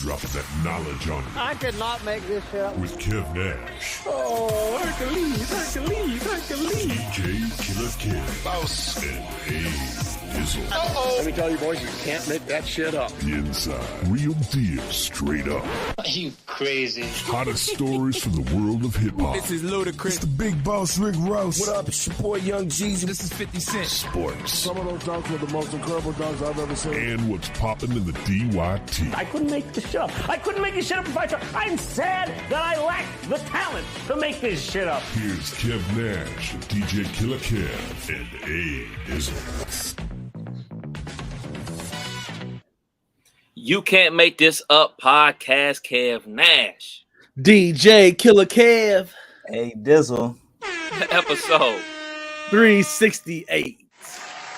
dropping that knowledge on you. I could not make this shit up. With Kev Nash. Oh, Hercules. DJ Killer Kev. Boss. And A-Dizzle. Let me tell you, boys, you can't make that shit up. The Inside. Real deal, straight up. Are you crazy? Hottest stories from the world of hip-hop. This is Ludacris. It's the big boss, Rick Ross. What up? It's your boy, Young Jeezy. This is 50 Cent. Sports. Some of those dunks were the most incredible dunks I've ever seen. And what's popping in the DYT. I couldn't make this shit up. I couldn't make this shit up if I tried. I'm sad that I lack the talent to make this shit up. Here's Kev Nash, DJ Killer Kev, and A-Dizzle. You Can't Make This Up podcast, Kev Nash. DJ Killer Kev. Hey, Dizzle. Episode 368.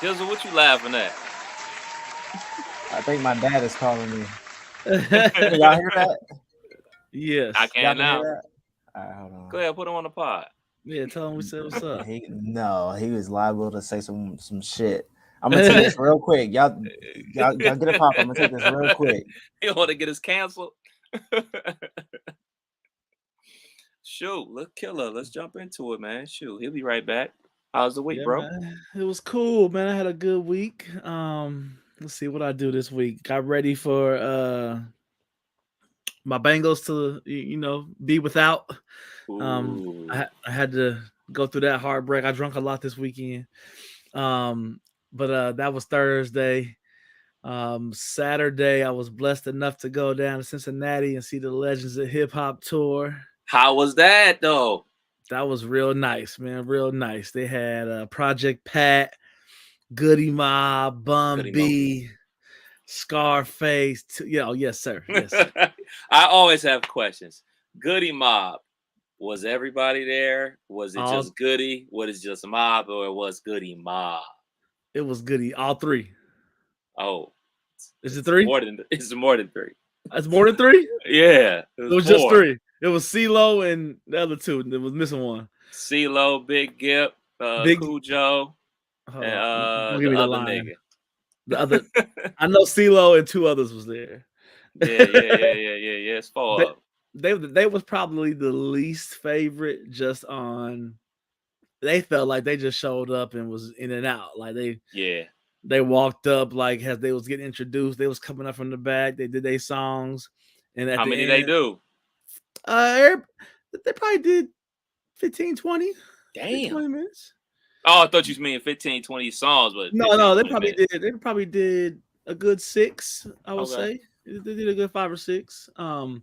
Dizzle, what you laughing at? I think my dad is calling me. Y'all hear that? Yes. I can now. All right, hold on. Go ahead, put him on the pod. Yeah, tell him we said what's up. He was liable to say some shit. I'm gonna take this real quick. Y'all get a pop. I'm gonna take this real quick. You want to get us canceled? Shoot, look, Killer. Let's jump into it, man. Shoot, he'll be right back. How's the week, bro? Man. It was cool, man. I had a good week. Let's see what I do this week. Got ready for my Bengals to be without. I had to go through that heartbreak. I drank a lot this weekend. But that was Thursday. Saturday, I was blessed enough to go down to Cincinnati and see the Legends of Hip Hop tour. How was that, though? That was real nice, man. Real nice. They had Project Pat, Goody Mob, Bun B, Scarface. Yes, sir. Yes, sir. I always have questions. Goody Mob. Was everybody there? Was it just Goody? Was it just Mob, or was Goody Mob? It was Goody. All three. Oh, is it three? It's more than three. It's more than three? Yeah, it was just three. It was CeeLo and the other two. It was missing one. CeeLo, Big Gip, Cujo, and the other nigga. The other, I know CeeLo and two others was there. Yeah. It's four. They was probably the least favorite. Just on, they felt like they just showed up and was in and out. Like they walked up like as they was getting introduced. They was coming up from the back. They did their songs. And how many they do? They probably did 15, 20. Damn. 20 minutes. Oh, I thought you meant 15, 20 songs, but no, they probably did. They probably did a good 6. I would say they did a good 5 or 6. And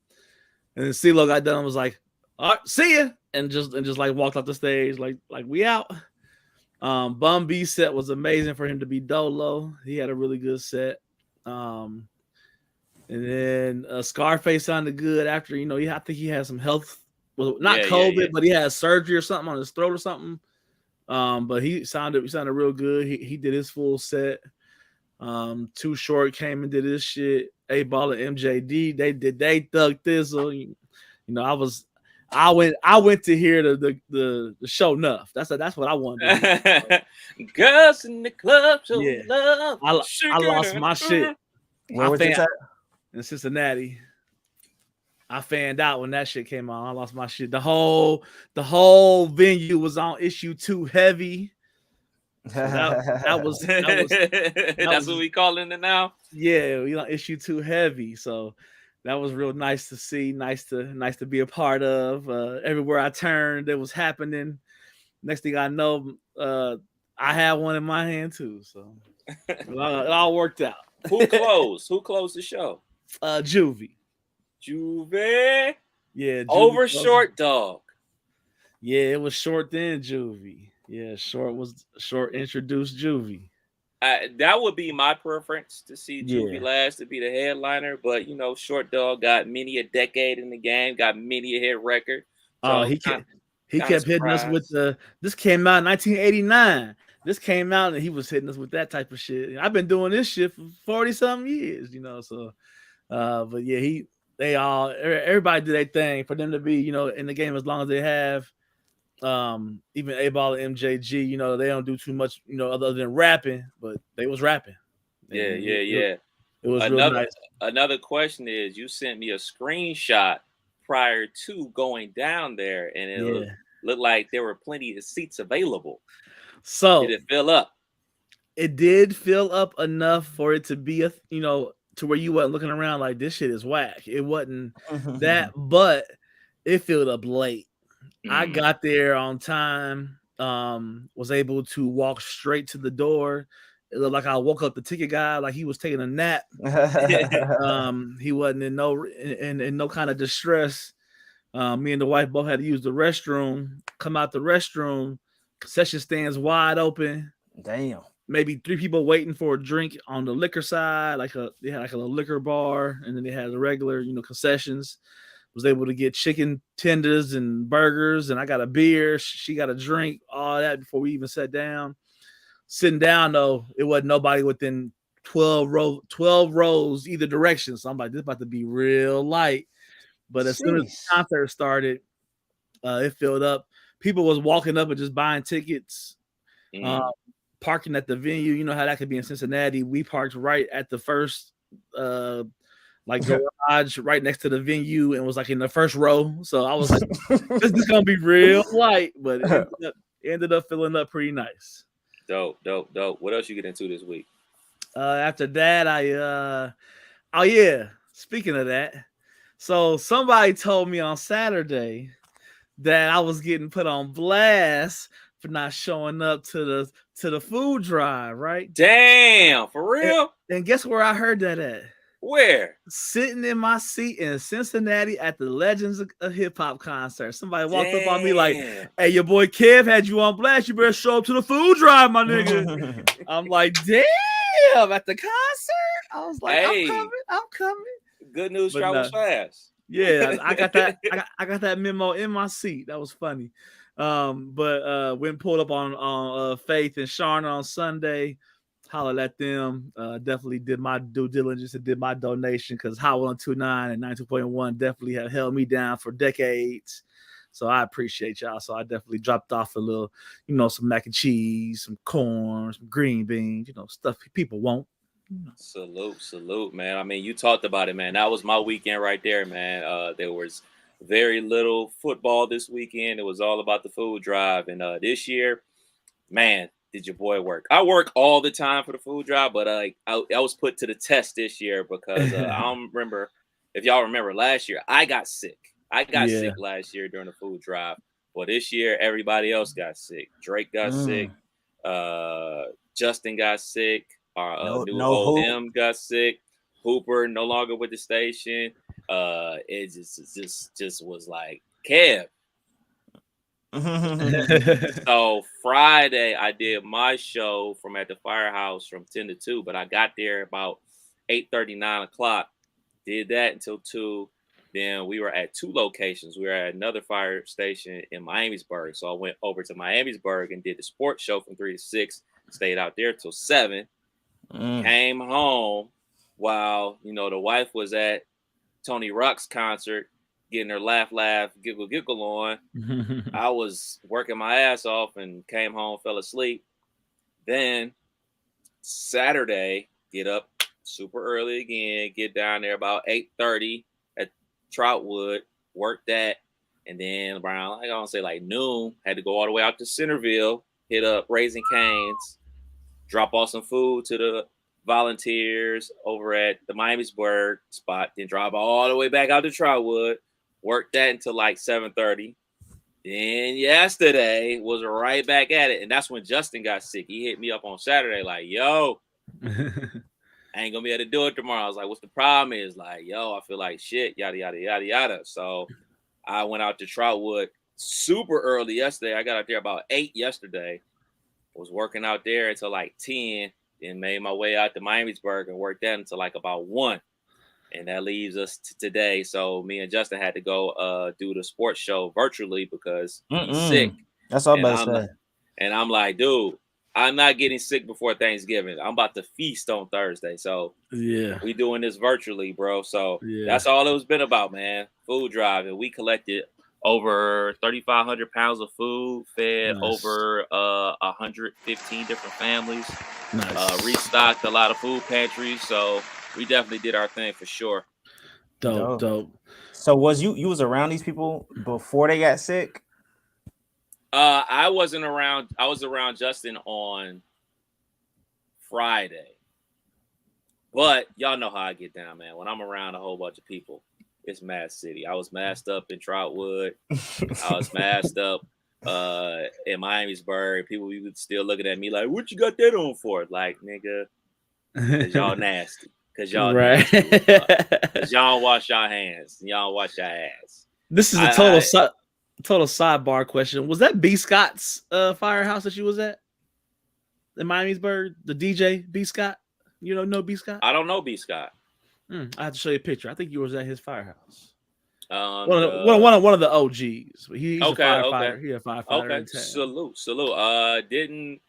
then CeeLo got done and was like, "All right, see ya," and just like walked off the stage like we out. Bun B set was amazing for him to be Dolo. He had a really good set. And then Scarface sounded good after, I think he had some health, not COVID, but he had surgery or something on his throat or something. But he sounded real good. He did his full set. Too Short came and did his shit. A-Ball and MJD, they thugged this. So, I went to hear the show enough. That's what I wanted to do. Girls in the club show love. I lost my shit. Where was it at? In Cincinnati. I fanned out when that shit came on. I lost my shit. The whole venue was on issue 2 heavy. So that was that's what we calling it now. Yeah, issue 2 heavy. So that was real nice to see. Nice to be a part of. Everywhere I turned, it was happening. Next thing I know, I had one in my hand too. So it all worked out. Who closed? Who closed the show? Juvie. Yeah. Juvie Over closed. Short Dog. Yeah, it was Short then Juvie. Yeah, Short introduced Juvie. That would be my preference, to see Juvie last to be the headliner. But Short Dog got many a decade in the game, got many a hit record. So he kept hitting us with this came out in 1989. This came out and he was hitting us with that type of shit. I've been doing this shit for 40-something years, So, but yeah, everybody did their thing for them to be, in the game as long as they have. Even A-Ball and MJG, they don't do too much, other than rapping, but they was rapping. Yeah. It was real nice. Another question is, you sent me a screenshot prior to going down there, and it looked like there were plenty of seats available. So did it fill up? It did fill up enough for it to be to where you wasn't looking around like this shit is whack. It wasn't that, but it filled up late. I got there on time. Was able to walk straight to the door. It looked like I woke up the ticket guy like he was taking a nap. He wasn't in no kind of distress. Me and the wife both had to use the restroom. Come out the restroom, concession stands wide open. Damn. Maybe 3 people waiting for a drink on the liquor side. They had a liquor bar, and then they had the regular, concessions. Was able to get chicken tenders and burgers, and I got a beer. She got a drink, all that before we even sat down. Sitting down though, it wasn't nobody within 12 rows either direction. So I'm like, this about to be real light. But as soon as the concert started, it filled up. People was walking up and just buying tickets. Parking at the venue, you know how that could be in Cincinnati. We parked right at the first garage right next to the venue and was like in the first row. So I was like, this is gonna be real light, but it ended up filling up pretty nice. Dope. What else you get into this week? After that, speaking of that, so somebody told me on Saturday that I was getting put on blast for not showing up to the food drive, right? Damn, for real? And guess where I heard that at? Where? Sitting in my seat in Cincinnati at the Legends of Hip Hop concert. Somebody walked up on me like, hey, your boy Kev had you on blast. You better show up to the food drive, my nigga. I'm like, damn, at the concert? I was like, hey, I'm coming. Good news travels fast. Yeah, I got that. I got that memo in my seat. That was funny. But when pulled up on Faith and Sharna on Sunday, hollered at them. Definitely did my due diligence and did my donation because Hot 129 and 92.1 definitely have held me down for decades. So I appreciate y'all. So I definitely dropped off a little, some mac and cheese, some corn, some green beans, stuff people want. Salute, man. I mean, you talked about it, man. That was my weekend right there, man. There was very little football this weekend. It was all about the food drive. And this year, man, did your boy work? I work all the time for the food drive, but I was put to the test this year because I don't remember if y'all remember last year. I got sick. Sick last year during the food drive. Well, this year everybody else got sick. Drake got sick. Justin got sick. Our new OM got sick. Hooper no longer with the station. It just was like Kev. So Friday I did my show from at the firehouse from 10 to 2, but I got there about 8:30, 9 o'clock. Did that until 2. Then we were at 2 locations. We were at another fire station in Miamisburg. So I went over to Miamisburg and did the sports show from 3 to 6. Stayed out there till 7. Came home while the wife was at Tony Rock's concert, getting her laugh, giggle on. I was working my ass off and came home, fell asleep. Then Saturday, get up super early again, get down there about 8:30 at Troutwood, work that, and then around noon, had to go all the way out to Centerville, hit up Raising Cane's, drop off some food to the volunteers over at the Miamisburg spot, then drive all the way back out to Troutwood, worked that until 7:30. Then yesterday was right back at it, and that's when Justin got sick. He hit me up on Saturday like, yo, I ain't gonna be able to do it tomorrow. I was like, what's the problem? Is like, yo, I feel like shit, yada yada yada yada. So I went out to Troutwood super early yesterday. I got out there about 8 yesterday. Was working out there until 10, then made my way out to Miamisburg and worked that until about 1. And that leaves us to today. So me and Justin had to go do the sports show virtually because he's sick. That's all I'm about to say. And I'm like, dude, I'm not getting sick before Thanksgiving. I'm about to feast on Thursday. So we doing this virtually, bro. So that's all it's been about, man. Food drive. And we collected over 3,500 pounds of food, fed over 115 different families. Restocked a lot of food pantries. So we definitely did our thing for sure. Dope. So was you was around these people before they got sick? I wasn't around. I was around Justin on Friday. But y'all know how I get down, man. When I'm around a whole bunch of people, it's Mad City. I was masked up in Troutwood. I was masked up in Miamisburg. People be still looking at me like, what you got that on for? Like, nigga, because y'all nasty. Because y'all nasty. Because y'all don't wash your hands. Y'all don't wash your ass. This is a total sidebar question. Was that B. Scott's firehouse that you was at in Miamisburg? The DJ B. Scott? You don't know B. Scott? I don't know B. Scott. I have to show you a picture. I think you was at his firehouse. One of the OGs. He's a firefighter. Okay. He's a firefighter. Okay. Salute.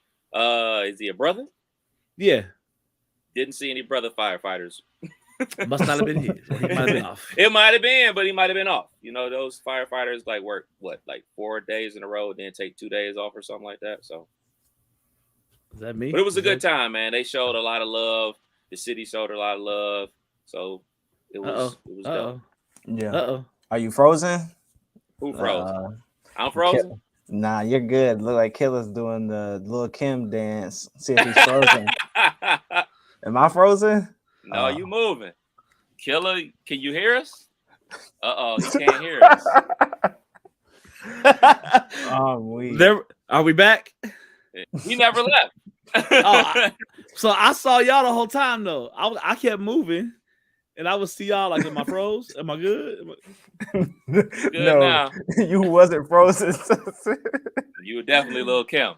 Is he a brother? Yeah. Didn't see any brother firefighters. Must not have been his. He might have been off. It might have been, but he might have been off. You know, those firefighters like work like 4 days in a row, then take 2 days off or something like that. So is that me? But it was a good time, man. They showed a lot of love. The city showed a lot of love. So it was dope. Yeah. Are you frozen? Who frozen? I'm frozen. Nah, you're good. Look like Killer's doing the Lil Kim dance. See if he's frozen. Am I frozen? No, you moving. Killer, can you hear us? He can't hear us. Are we back? He never left. So I saw y'all the whole time though. I kept moving, and I would see y'all like, am I froze? Am I good? Good no, now. You wasn't frozen. You were definitely Lil Kim.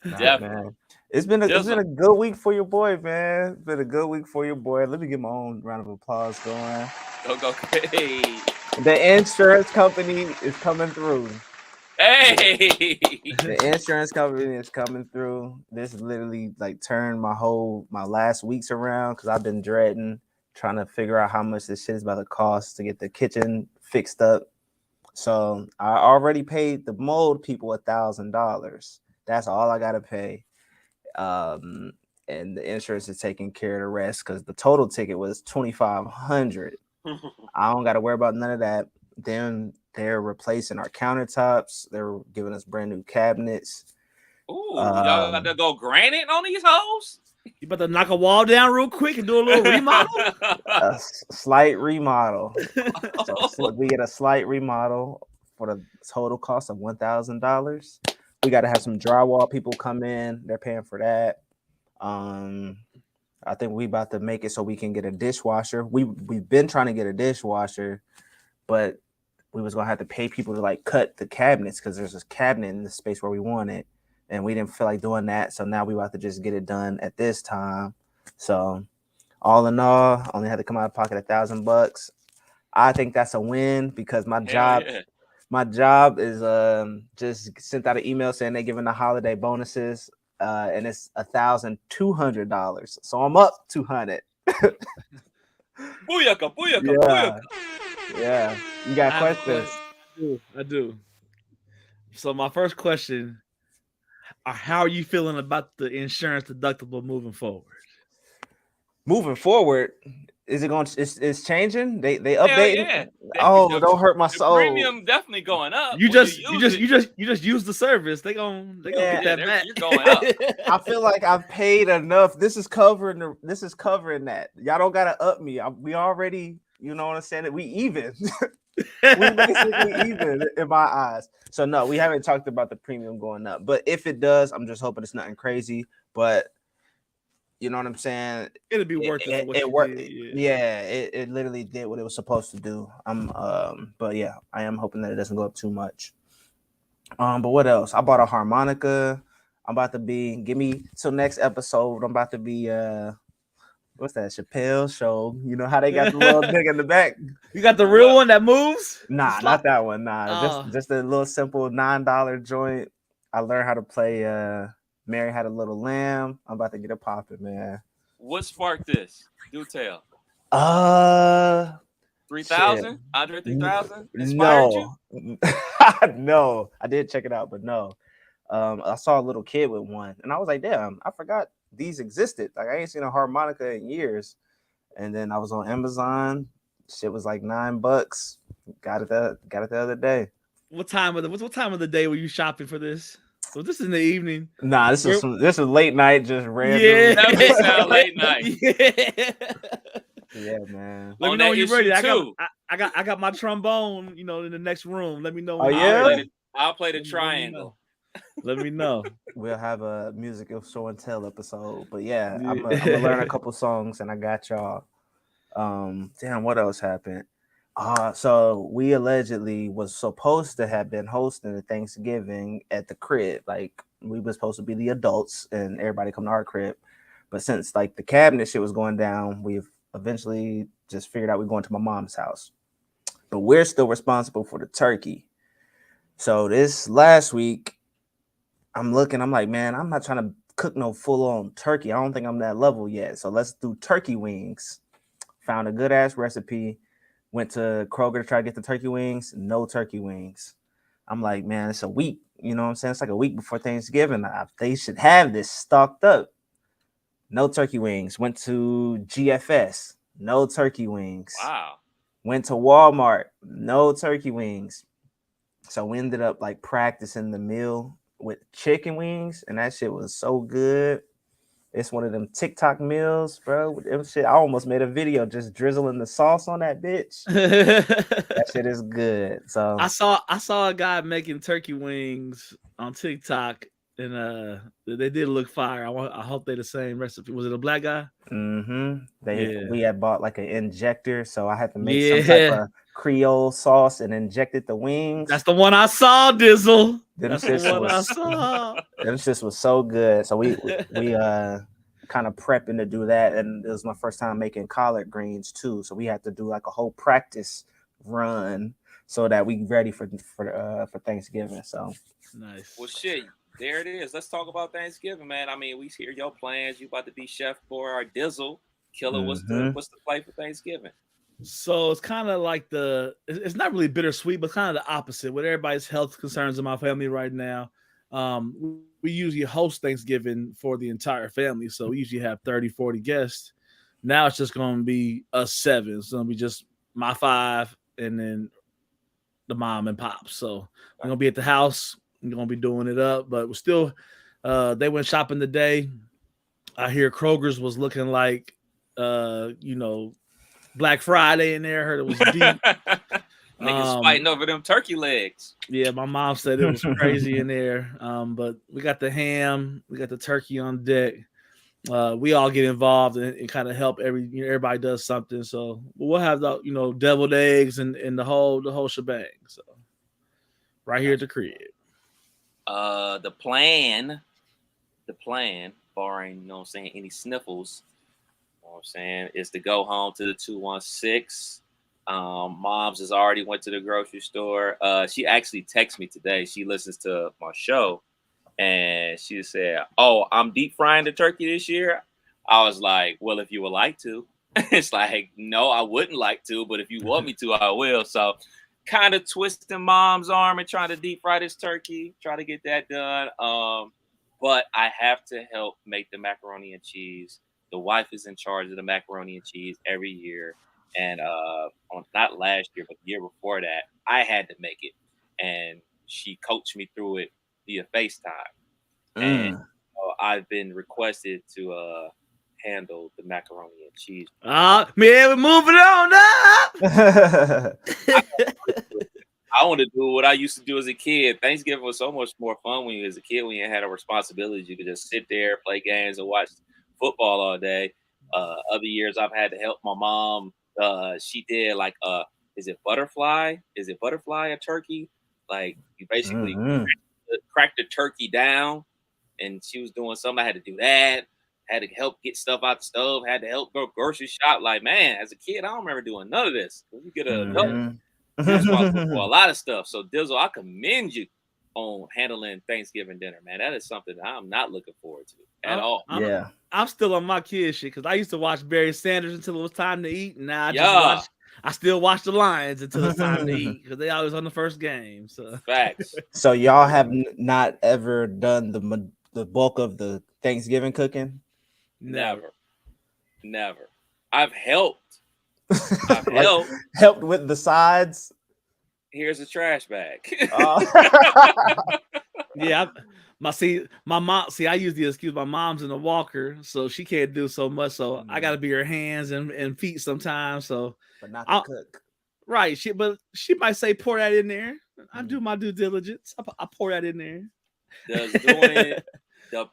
Man. It's been a good week for your boy, man. It's been a good week for your boy. Let me get my own round of applause going. Go. Hey. The insurance company is coming through. Hey. The insurance company is coming through. This literally like turned my last weeks around because I've been dreading trying to figure out how much this shit is about to cost to get the kitchen fixed up. So I already paid the mold people $1,000. That's all I gotta pay. And the insurance is taking care of the rest because the total ticket was $2,500. I don't got to worry about none of that. Then they're replacing our countertops. They're giving us brand new cabinets. Ooh, y'all got to go granite on these hoes? You about to knock a wall down real quick and do a little remodel? A slight remodel. So we get a slight remodel for the total cost of $1,000. We got to have some drywall people come in. They're paying for that. I think we about to make it so we can get a dishwasher. We've been trying to get a dishwasher, but we was gonna have to pay people to like cut the cabinets because there's this cabinet in the space where we want it, and we didn't feel like doing that. So now we about to just get it done at this time. So all in all, only had to come out of pocket $1,000. I think that's a win because my job. Yeah. My job is just sent out an email saying they're giving the holiday bonuses, and it's $1,200. So I'm up $200. Booyaka. Yeah. You got questions? I do. So my first question: how are you feeling about the insurance deductible moving forward? Moving forward. Is it going? It's changing. They update. Yeah. Don't hurt my soul. Premium definitely going up. You just use the service. They gonna get that back. You're going up. I feel like I've paid enough. This is covering that. Y'all don't gotta up me. We already, you know what I'm saying? We even. We basically even in my eyes. So no, we haven't talked about the premium going up. But if it does, I'm just hoping it's nothing crazy. But you know what I'm saying? It'll be worth it. It worked. Yeah, it literally did what it was supposed to do. But yeah, I am hoping that it doesn't go up too much. But what else? I bought a harmonica. I'm about to give me till next episode. I'm about to be what's that? Chappelle show. You know how they got the little thing in the back? You got the real one that moves? Nah, not that one. Nah, just a little simple $9 joint. I learned how to play Mary Had a Little Lamb. I'm about to get it popping, man. What sparked this? Do tell. 3,000? Andre 3,000 inspired you? No, I did check it out, but no. I saw a little kid with one, and I was like, damn, I forgot these existed. Like I ain't seen a harmonica in years. And then I was on Amazon. Shit was like $9. Got it the other day. What time of the day were you shopping for this? Was this in the evening? Nah, this is late night, just random. Yeah, Definitely sound late night. Yeah, man. Let me know when you're ready. I got my trombone, in the next room. Let me know. Oh yeah, I'll play the triangle. Let me know. We'll have a musical show and tell episode. But yeah, I'm gonna learn a couple songs, and I got y'all. Damn, what else happened? So we allegedly was supposed to have been hosting the Thanksgiving at the crib. Like we were supposed to be the adults and everybody come to our crib. But since like the cabinet shit was going down, we've eventually just figured out we're going to my mom's house. But we're still responsible for the turkey. So this last week, I'm like, man, I'm not trying to cook no full-on turkey. I don't think I'm that level yet. So let's do turkey wings. Found a good ass recipe. Went to Kroger to try to get the turkey wings. No turkey wings. I'm like, man, it's a week. You know what I'm saying? It's like a week before Thanksgiving. They should have this stocked up. No turkey wings. Went to GFS. No turkey wings. Wow. Went to Walmart. No turkey wings. So we ended up like practicing the meal with chicken wings. And that shit was so good. It's one of them TikTok meals, bro. Shit, I almost made a video just drizzling the sauce on that bitch. That shit is good. So I saw a guy making turkey wings on TikTok, and they did look fire. I hope they're the same recipe. Was it a black guy? Mm-hmm. We had bought like an injector, so I had to make some type of Creole sauce and injected the wings. That's the one I saw, Dizzle. That's the one I saw. Them shits was so good. So we kind of prepping to do that, and it was my first time making collard greens too. So we had to do like a whole practice run so that we ready for Thanksgiving. So nice. Well, shit. There it is. Let's talk about Thanksgiving, man. I mean, we hear your plans. You about to be chef for our Dizzle. Killer, what's the play for Thanksgiving? So it's kind of like it's not really bittersweet, but kind of the opposite. With everybody's health concerns in my family right now, we usually host Thanksgiving for the entire family. So we usually have 30, 40 guests. Now it's just going to be us 7. It's going to be just my 5 and then the mom and pop. So we're going to be at the house. We're going to be doing it up, but we're still, they went shopping today. I hear Kroger's was looking like, Black Friday in there. I heard it was deep. Niggas fighting over them turkey legs. Yeah, my mom said it was crazy in there. But we got the ham, we got the turkey on deck. We all get involved and kind of help. Everybody does something. So we'll have the deviled eggs and the whole shebang. So right here at the crib. The plan, barring any sniffles. I'm saying is to go home to the 216. Mom's has already went to the grocery store. She actually texted me today. She listens to my show, and she said, "Oh, I'm deep frying the turkey this year." I was like, "Well, if you would like to." It's like, no, I wouldn't like to, but if you want me to, I will. So, kind of twisting Mom's arm and trying to deep fry this turkey, try to get that done. But I have to help make the macaroni and cheese. The wife is in charge of the macaroni and cheese every year. And not last year, but the year before that, I had to make it. And she coached me through it via FaceTime. And I've been requested to handle the macaroni and cheese. Man, we're moving on now. I want to do what I used to do as a kid. Thanksgiving was so much more fun when you was a kid, when you had a responsibilities. You could just sit there, play games, and watch football all day. Other years I've had to help my mom. She did like is it butterfly a turkey? Like you basically crack the turkey down, and she was doing something. I had to do that. Had to help get stuff out the stove. Had to help go grocery shop. Like, man, as a kid, I don't remember doing none of this. You get an adult, you're responsible for a lot of stuff. So Dizzle, I commend you on handling Thanksgiving dinner, man. That is something that I'm not looking forward to at all. I'm still on my kid shit because I used to watch Barry Sanders until it was time to eat, and now I still watch the Lions until it's time to eat because they always on the first game. So facts. So y'all have not ever done the bulk of the Thanksgiving cooking? Never. I've helped. Like, helped with the sides. Here's a trash bag. Yeah, my mom. See, I use the excuse my mom's in a walker, so she can't do so much. So I got to be her hands and feet sometimes. So, but not to cook. Right. She might say pour that in there. I do my due diligence. I pour that in there. Does doing the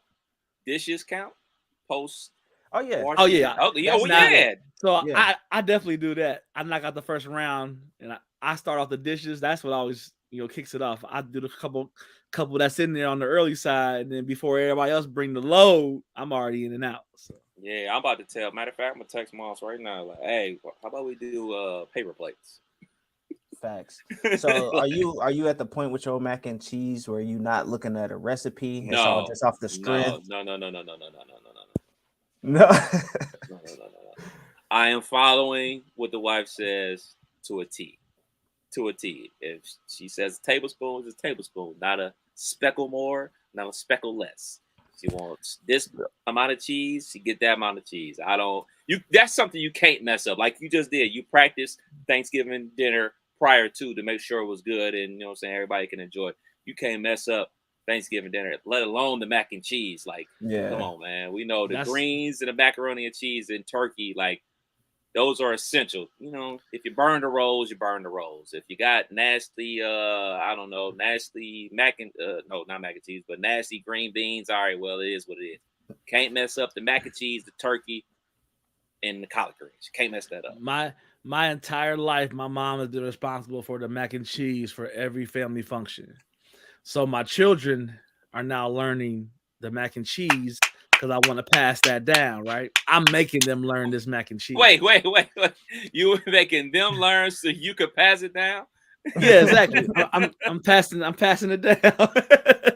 dishes count? Post. Oh yeah. Oh yeah. Yeah. So yeah. I definitely do that. I knock out the first round and I start off the dishes. That's what always kicks it off. I do the couple that's in there on the early side, and then before everybody else bring the load, I'm already in and out. So. Yeah, I'm about to tell. Matter of fact, I'm gonna text Moss right now. Like, hey, how about we do paper plates? Facts. So are you at the point with your mac and cheese where you not looking at a recipe? No, it's all just off the strength. No. No. I am following what the wife says to a T. To a T. If she says tablespoon, it's a tablespoon, not a speckle more, not a speckle less. She wants this amount of cheese, she get that amount of cheese. That's something you can't mess up. Like you just did. You practiced Thanksgiving dinner prior to make sure it was good and everybody can enjoy it. You can't mess up Thanksgiving dinner, let alone the mac and cheese. Like, come on, man. We know the greens and the macaroni and cheese and turkey, like those are essential. If you burn the rolls, you burn the rolls. If you got nasty, nasty not mac and cheese, but nasty green beans, all right, well, it is what it is. Can't mess up the mac and cheese, the turkey, and the collard greens. Can't mess that up. My entire life, my mom has been responsible for the mac and cheese for every family function. So my children are now learning the mac and cheese because I want to pass that down, right? I'm making them learn this mac and cheese. Wait. You were making them learn so you could pass it down? Yeah, exactly. I'm passing it down.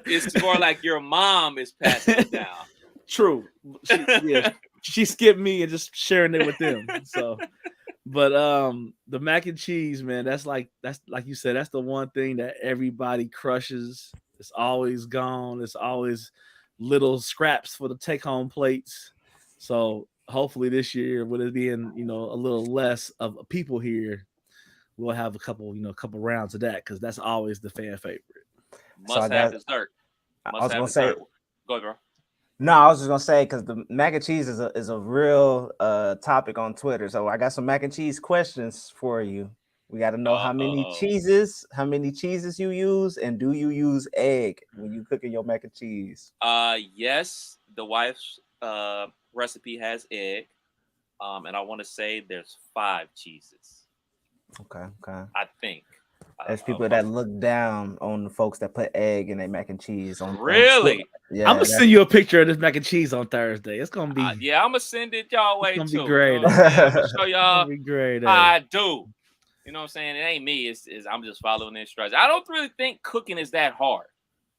It's more like your mom is passing it down. True. She skipped me and just sharing it with them. So, but the mac and cheese, man, that's like you said, that's the one thing that everybody crushes. It's always gone. It's always little scraps for the take-home plates. So hopefully this year, with it being a little less of people here, we'll have a couple rounds of that because that's always the fan favorite. Must have dessert. I was gonna say, go ahead, bro. No, I was just gonna say because the mac and cheese is a real topic on Twitter. So I got some mac and cheese questions for you. We got to know how many cheeses you use, and do you use egg when you cooking your mac and cheese? Yes, the wife's recipe has egg, and I want to say there's 5 cheeses. Okay. I think. There's people that look down on the folks that put egg in their mac and cheese. Really? Yeah. I'm gonna send you a picture of this mac and cheese on Thursday. It's gonna be. I'm gonna send it y'all way too. It's gonna be great. I'm gonna show y'all. It's gonna be great. I do. You know what I'm saying? It ain't me. It's I'm just following the instructions. I don't really think cooking is that hard.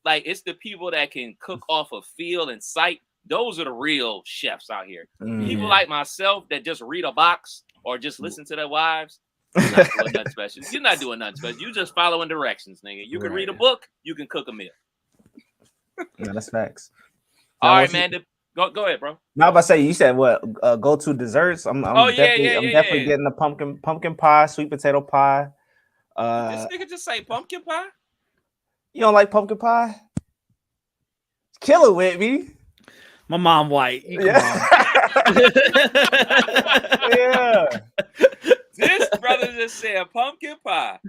Like it's the people that can cook off of feel and sight. Those are the real chefs out here. People like myself that just read a box or just listen to their wives. You're not doing nothing special. You're not doing nothing special. You just following directions, nigga. You can read a book. You can cook a meal. Yeah, that's facts. All right, man. Go ahead, bro. Now, I'm about to say, you said what? Go to desserts. I'm definitely getting a pumpkin pie, sweet potato pie. This nigga just say pumpkin pie. You don't like pumpkin pie? Kill it with me. My mom white. Yeah. This brother just said pumpkin pie.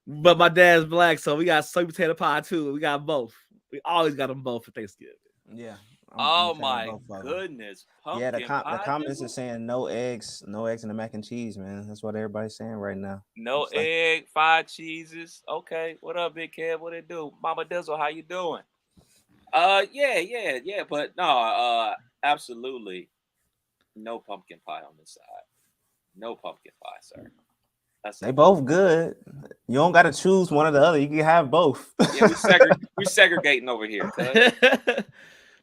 But my dad's black, so we got sweet potato pie too. We got both. We always got them both for Thanksgiving. Yeah. Oh my goodness. Yeah, the comments are saying no eggs in the mac and cheese, man. That's what everybody's saying right now. No egg, 5 cheeses. Okay. What up, Big Kev? What it do? Mama Dizzle, how you doing? Yeah. But no, absolutely no pumpkin pie on this side. No pumpkin pie, sir. They both good. You don't got to choose one or the other. You can have both. Yeah, we segregating over here.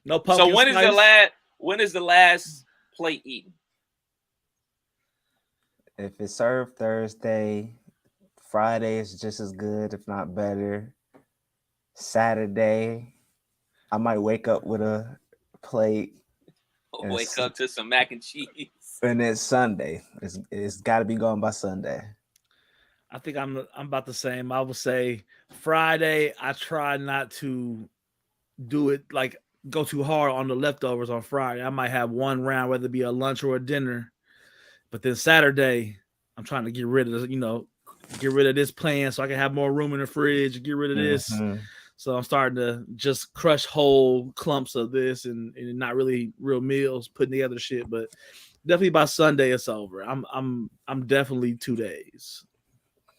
No pumpkin. So when is the last plate eaten? If it's served Thursday, Friday is just as good, if not better. Saturday, I might wake up with a plate. Wake up to some mac and cheese. And it's Sunday. It's got to be gone by Sunday. I think I'm about the same. I would say Friday. I try not to do it like go too hard on the leftovers on Friday. I might have one round, whether it be a lunch or a dinner. But then Saturday, I'm trying to get rid of this plan so I can have more room in the fridge. Get rid of this. Mhm. So I'm starting to just crush whole clumps of this and not really real meals, putting together shit. But definitely by Sunday it's over. I'm definitely 2 days.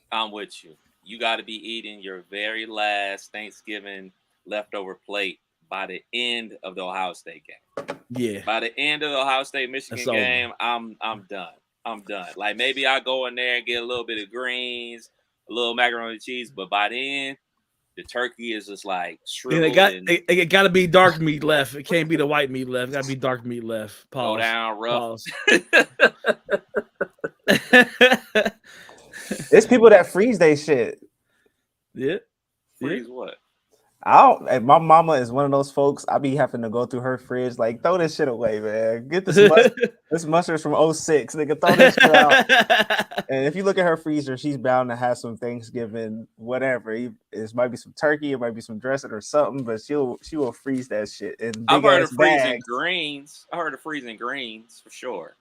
I'm with you. You got to be eating your very last Thanksgiving leftover plate by the end of the Ohio State game. Yeah. By the end of the Ohio State Michigan game, I'm done. I'm done. Like maybe I go in there and get a little bit of greens, a little macaroni and cheese, but by then the turkey is just like shriveled. It got to be dark meat left. It can't be the white meat left. It got to be dark meat left. Pause. Go down rough. It's people that freeze they shit. Yeah. Freeze what? And my mama is one of those folks. I be having to go through her fridge, like throw this shit away, man. Get this mustard's from 06. Nigga, throw this shit out. And if you look at her freezer, she's bound to have some Thanksgiving, whatever. It might be some turkey, it might be some dressing or something, but she will freeze that shit. I've heard of freezing greens. I heard of freezing greens for sure.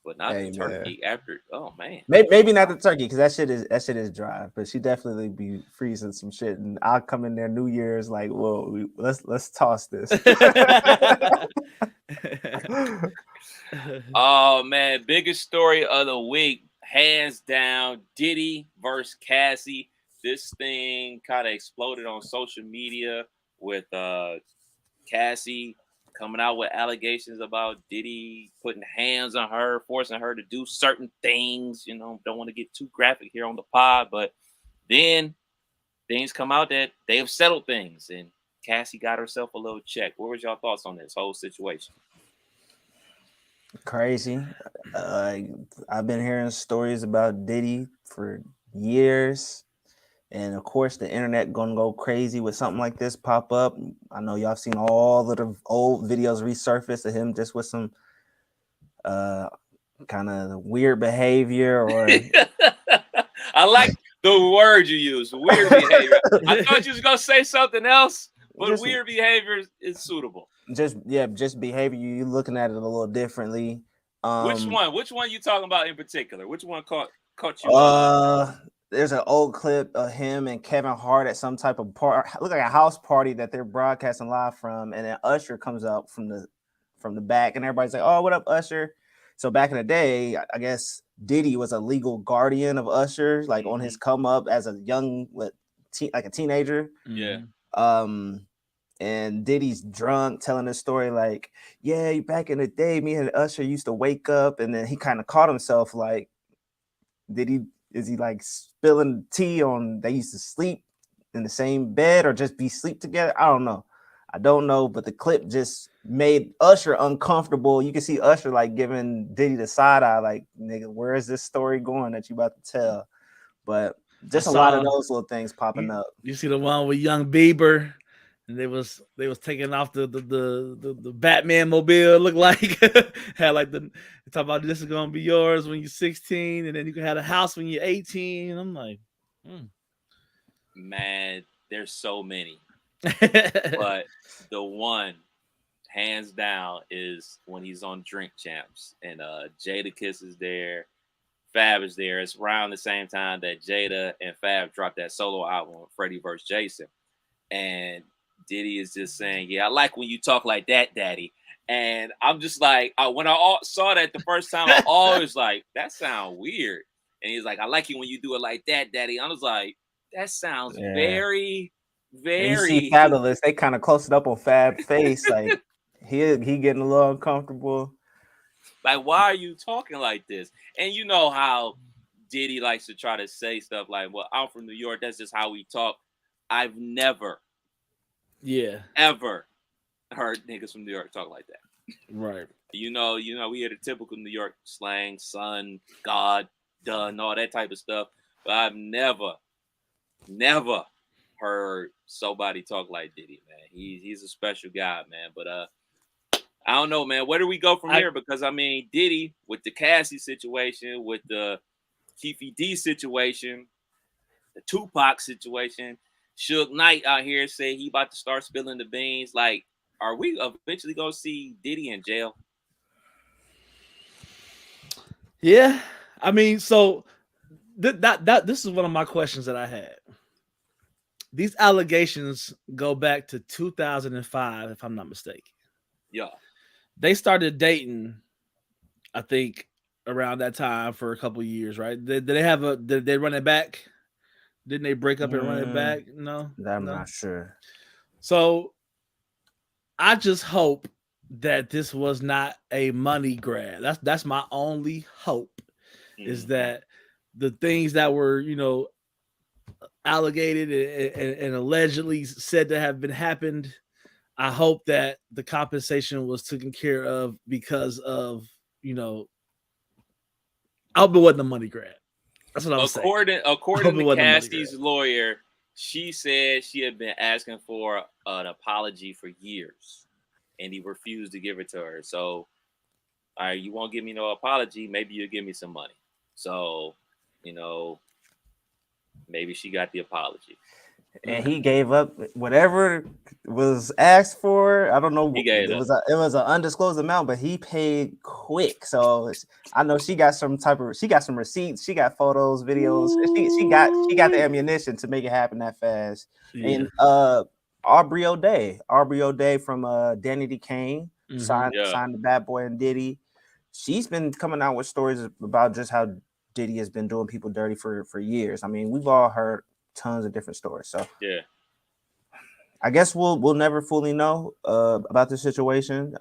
But not the turkey after. Oh man, maybe not the turkey because that shit is dry. But she definitely be freezing some shit, and I'll come in there New Year's like, whoa, let's toss this. Oh man, biggest story of the week, hands down, Diddy versus Cassie. This thing kind of exploded on social media with Cassie coming out with allegations about Diddy putting hands on her, forcing her to do certain things. You know, don't want to get too graphic here on the pod, but then things come out that they have settled things, and Cassie got herself a little check. What was y'all thoughts on this whole situation? Crazy. I've been hearing stories about Diddy for years. And of course, the internet gonna go crazy with something like this pop up. I know y'all seen all of the old videos resurface of him just with some kind of weird behavior. Or I like the word you use, weird behavior. I thought you was gonna say something else, but weird behavior is suitable. Just behavior. You looking at it a little differently. Which one? Which one you talking about in particular? Which one caught you? There's an old clip of him and Kevin Hart at some type of party, look like a house party that they're broadcasting live from, and then Usher comes out from the back, and everybody's like, "Oh, what up, Usher?" So back in the day, I guess Diddy was a legal guardian of Usher, like on his come up as a young, like a teenager. Yeah. And Diddy's drunk, telling this story like, "Yeah, back in the day, me and Usher used to wake up," and then he kind of caught himself like, Is he like spilling tea on they used to sleep in the same bed or just be sleep together? I don't know, but the clip just made Usher uncomfortable. You can see Usher like giving Diddy the side eye, like, nigga, where is this story going that you about to tell? But just a lot of those little things popping up. You see the one with young Bieber, and they was taking off the Batman mobile. Looked like had like talk about this is gonna be yours when you're 16, and then you can have a house when you're 18. And I'm like, man, there's so many, but the one hands down is when he's on Drink Champs and Jadakiss is there, Fab is there. It's around the same time that Jada and Fab dropped that solo album, Freddie vs. Jason, and Diddy is just saying, "Yeah, I like when you talk like that, Daddy." And I'm just like, when I saw that the first time, I always like, that sounds weird. And he's like, "I like it when you do it like that, Daddy." I was like, that sounds very, very. And you see Fabulous, they kind of close it up on Fab's face, like he getting a little uncomfortable. Like, why are you talking like this? And you know how Diddy likes to try to say stuff like, "Well, I'm from New York. That's just how we talk." I've never. Ever heard niggas from New York talk like that. Right. You know, we hear the typical New York slang, son, God, done, all that type of stuff. But I've never heard somebody talk like Diddy, man. He's a special guy, man. But I don't know, man. Where do we go from here? Because I mean, Diddy with the Cassie situation, with the Keefe D situation, the Tupac situation, Suge Knight out here say he about to start spilling the beans. Like, are we eventually gonna see Diddy in jail? Yeah, I mean, so this is one of my questions that I had. These allegations go back to 2005, if I'm not mistaken. Yeah. They started dating, I think, around that time for a couple of years, right? Did they run it back? Didn't they break up and run it back? No, I'm not sure. So I just hope that this was not a money grab. That's my only hope, is that the things that were, allegated and allegedly said to have been happened, I hope that the compensation was taken care of because of, I hope it wasn't a money grab. That's what I'm saying. According to Cassie's lawyer, she said she had been asking for an apology for years, and he refused to give it to her. So, all right, you won't give me no apology. Maybe you'll give me some money. So, maybe she got the apology. And he gave up whatever was asked for. I don't know. It was an undisclosed amount, but he paid quick. So I know she got some receipts. She got photos, videos. She got the ammunition to make it happen that fast. Yeah. And Aubrey O'Day from Danny D. Kane signed the Bad Boy and Diddy. She's been coming out with stories about just how Diddy has been doing people dirty for years. I mean, we've all heard tons of different stories. So yeah, I guess we'll never fully know about the situation.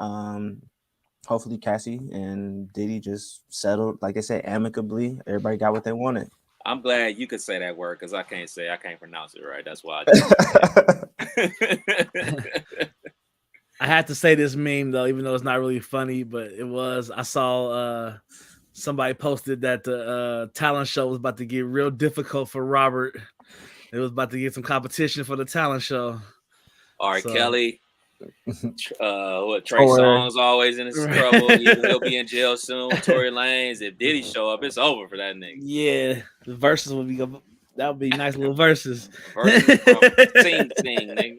Hopefully Cassie and Diddy just settled, like I said, amicably. Everybody got what they wanted. I'm glad you could say that word because I can't pronounce it right. That's why I had to say this meme though, even though it's not really funny, but it was. I saw somebody posted that the talent show was about to get real difficult for Robert. It was about to get some competition for the talent show. R. Kelly, Trey Songz always in his trouble. He'll be in jail soon. Tory Lanez, if Diddy show up, it's over for that nigga. Yeah, the verses would be that would be nice little verses. Sing, nigga.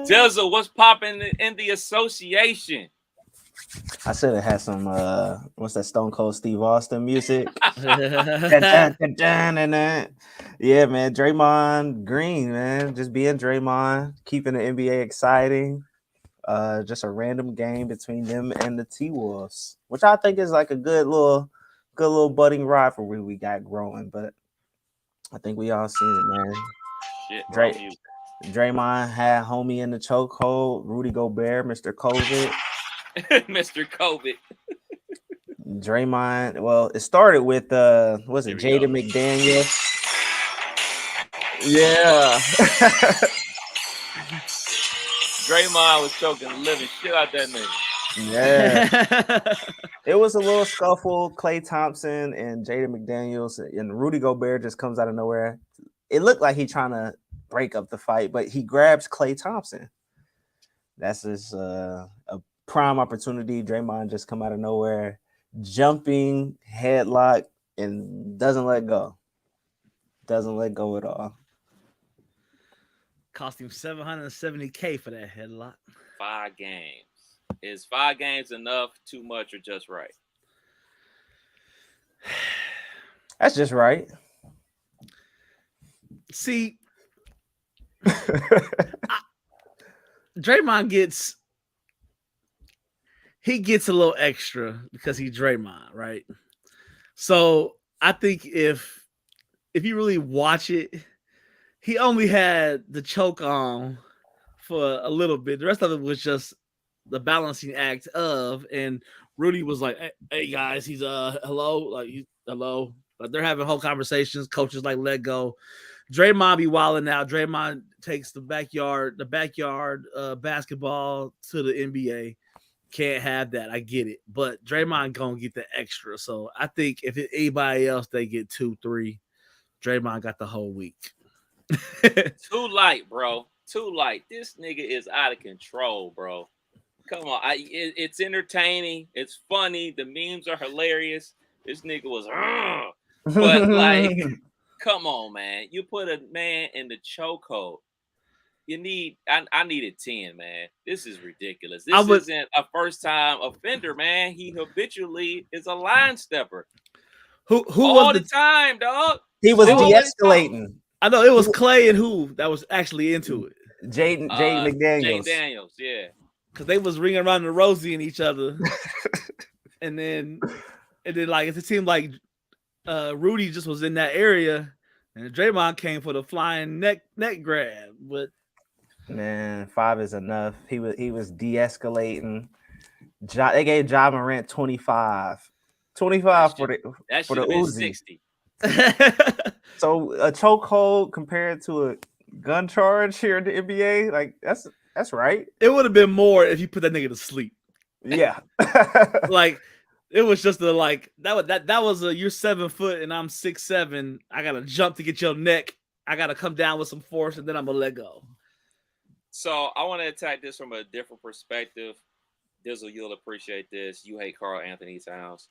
Delza, what's popping in the association? I should have had some what's that Stone Cold Steve Austin music. Yeah, man. Draymond Green, man. Just being Draymond, keeping the NBA exciting. Just a random game between them and the T-Wolves, which I think is like a good little budding rivalry we got growing. But I think we all seen it, man. Shit, Draymond had homie in the chokehold. Rudy Gobert, Mr. COVID. Mr. COVID. Draymond. Well, it started with was it Jaden McDaniel? Yeah. Draymond was choking the living shit out that nigga. Yeah. It was a little scuffle. Klay Thompson and Jaden McDaniels and Rudy Gobert just comes out of nowhere. It looked like he's trying to break up the fight, but he grabs Klay Thompson. That's his a prime opportunity. Draymond just come out of nowhere, jumping headlock, and doesn't let go. Doesn't let go at all. Cost him $770K for that headlock. 5 games. Is 5 games enough, too much, or just right? That's just right. See, Draymond gets a little extra because he's Draymond, right? So I think if you really watch it, he only had the choke on for a little bit. The rest of it was just the balancing act of, and Rudy was like, hey guys, he's hello, like hello. Like they're having whole conversations. Coaches like let go. Draymond be wilding out. Draymond takes the backyard basketball to the NBA. Can't have that. I get it. But Draymond gonna get the extra. So I think if anybody else, they get 2-3. Draymond got the whole week. Too light, bro. Too light. This nigga is out of control, bro. Come on. It's entertaining. It's funny. The memes are hilarious. This nigga was, but like, come on, man. You put a man in the chokehold. You need. I needed 10, man. This is ridiculous. This isn't a first time offender, man. He habitually is a line stepper. Who all was the time, dog? He was de-escalating. I know it was Clay and who that was actually into it. Jaden McDaniels. Jaden Daniels, yeah. Because they was ringing around the Rosie and each other, and then like it seemed like Rudy just was in that area, and Draymond came for the flying neck grab. But man, 5 is enough. He was de-escalating. They gave Ja Morant 25 for the Uzi. 60. So a chokehold compared to a gun charge here in the NBA, like that's right. It would have been more if you put that nigga to sleep. Yeah, like it was just that was a you're 7 foot and I'm 6'7". I gotta jump to get your neck. I gotta come down with some force and then I'm gonna let go. So I want to attack this from a different perspective. Dizzle, you'll appreciate this. You hate Karl Anthony Towns.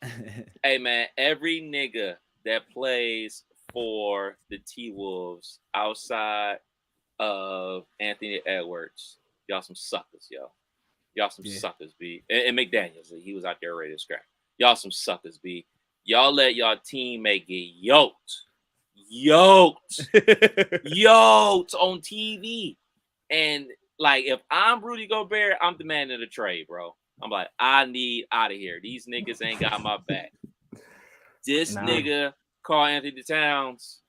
Hey man, every nigga that plays for the T-Wolves outside of Anthony Edwards, y'all some suckers, yo. Y'all some suckers, B. And McDaniels, he was out there ready to scrap. Y'all some suckers, B. Y'all let y'all teammate get yoked on TV. And like, if I'm Rudy Gobert, I'm demanding a trade, bro. I'm like, I need out of here. These niggas ain't got my back. This nigga, Karl Anthony Towns.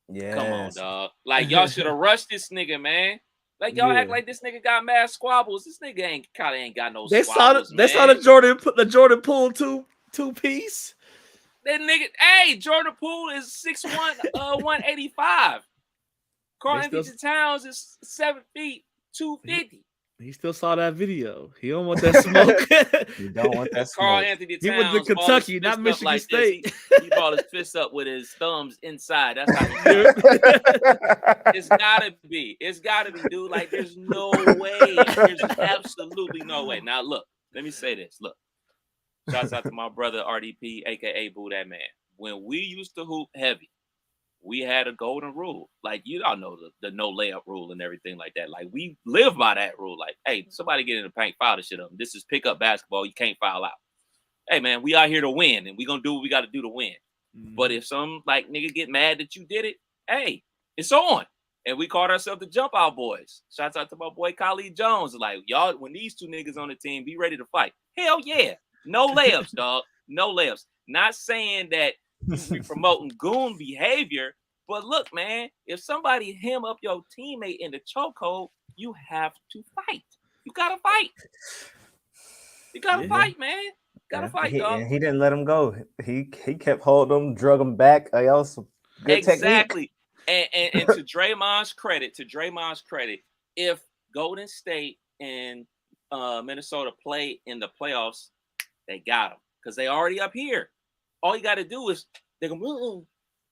Yeah. Come on, dog. Like, y'all should have rushed this nigga, man. Like, y'all act like this nigga got mad squabbles. This nigga ain't got no squabbles. They saw the Jordan Poole two piece. That nigga, hey, Jordan Poole is 6'1", 185. Karl Anthony Towns is 7 feet, 250. He still saw that video. He don't want that smoke. You don't want that smoke. Karl Anthony Towns. He went to Kentucky, not Michigan like State. He balled his fist up with his thumbs inside. That's how he do it. It's gotta be. It's gotta be, dude. Like, there's no way. There's absolutely no way. Now, look. Let me say this. Look. Shouts out to my brother RDP, aka Boo That Man. When we used to hoop heavy, we had a golden rule. Like, you all know the no layup rule and everything like that. Like, we live by that rule. Like, hey, somebody get in the paint, foul the shit up. This is pickup basketball. You can't foul out. Hey, man, we out here to win, and we going to do what we got to do to win. Mm-hmm. But if some, like, nigga get mad that you did it, hey, it's on. And we called ourselves the Jump Out Boys. Shouts out to my boy Khalid Jones. Like, y'all, when these two niggas on the team, be ready to fight. Hell yeah. No layups, dog. No layups. Not saying that we promoting goon behavior, but look, man, if somebody hem up your teammate in the chokehold, you have to fight. You gotta fight. You gotta fight, man. You gotta fight, dog. He didn't let him go. He kept holding him, drug him back. Good exactly. Technique. And to Draymond's credit, if Golden State and Minnesota play in the playoffs, they got him because they already up here. All you got to do is they go.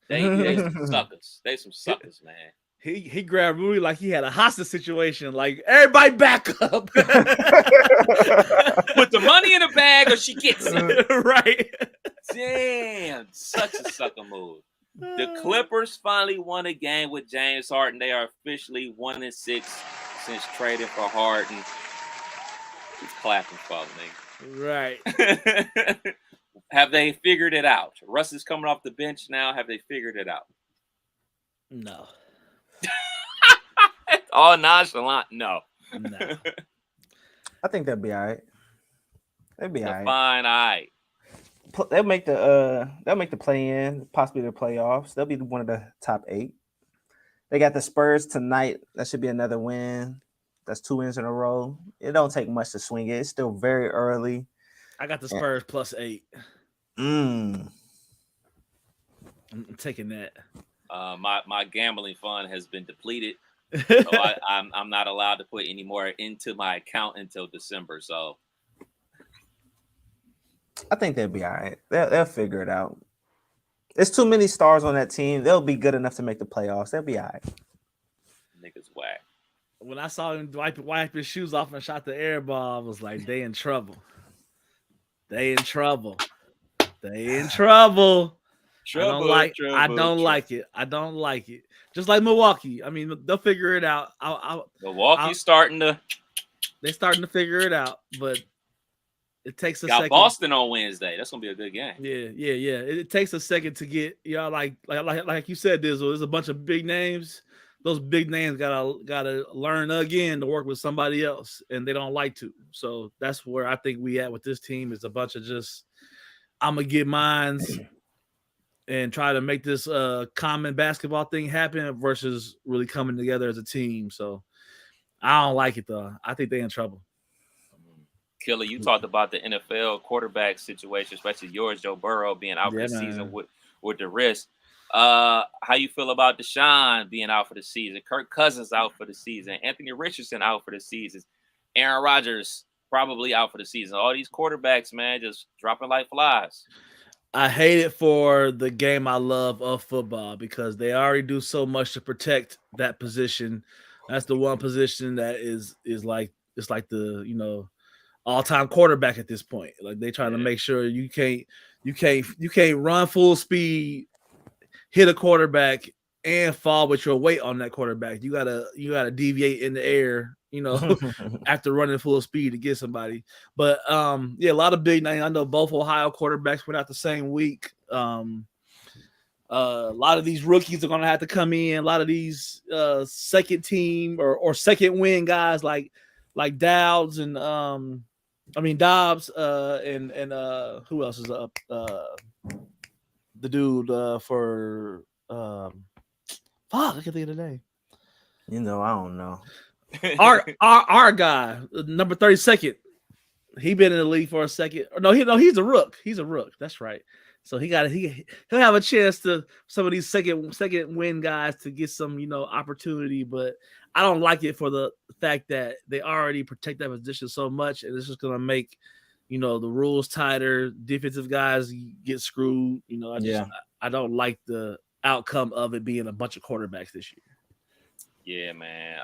They some suckers. They some suckers, man. He grabbed Rudy like he had a hostage situation. Like, everybody back up. Put the money in the bag or she gets it. Right. Damn. Such a sucker move. The Clippers finally won a game with James Harden. They are officially 1-6 since trading for Harden. He's clapping for me. Right. Have they figured it out? Russ is coming off the bench now. Have they figured it out? No. Oh, nonchalant? No. I think they'll be all right. They'll be all right. Fine, all right. They'll make the play-in, possibly the playoffs. They'll be one of the top 8. They got the Spurs tonight. That should be another win. That's 2 wins in a row. It don't take much to swing it. It's still very early. I got the Spurs plus 8. I'm taking that. My gambling fund has been depleted, so I'm not allowed to put any more into my account until December. So I think they'll be all right. They'll figure it out. There's too many stars on that team. They'll be good enough to make the playoffs. They'll be all right. Niggas whack. When I saw him wipe his shoes off and shot the air ball, I was like, they in trouble. They in trouble. They in trouble. I don't like it. I don't like it. Just like Milwaukee. I mean, they'll figure it out. Milwaukee's starting to. They're starting to figure it out, but it takes a got second. Boston on Wednesday. That's gonna be a good game. Yeah. It takes a second to get like you said, Dizzle. There's a bunch of big names. Those big names gotta learn again to work with somebody else, and they don't like to. So that's where I think we at with this team is a bunch of just I'm gonna get mines and try to make this common basketball thing happen versus really coming together as a team. So I don't like it though. I think they're in trouble. Killer, you talked about the NFL quarterback situation, especially yours, Joe Burrow, being out for the season with the wrist. How you feel about Deshaun being out for the season? Kirk Cousins out for the season. Anthony Richardson out for the season. Aaron Rodgers probably out for the season. All these quarterbacks, man, just dropping like flies. I hate it for the game I love of football because they already do so much to protect that position. That's the one position that is like it's like the all-time quarterback at this point. Like they trying to make sure you can't run full speed, hit a quarterback, and fall with your weight on that quarterback. You gotta deviate in the air, after running full speed to get somebody. But a lot of big names. I know both Ohio quarterbacks went out the same week. A lot of these rookies are gonna have to come in. A lot of these second team or second win guys like Dobbs and Dobbs and who else is up? The dude for I can't think of the name. I don't know. Our guy, number 32nd. He been in the league for a second. He's a rook. He's a rook. That's right. So he'll have a chance to some of these second win guys to get some opportunity, but I don't like it for the fact that they already protect that position so much, and it's just gonna make the rules tighter. Defensive guys get screwed. I don't like the outcome of it being a bunch of quarterbacks this year. Yeah, man.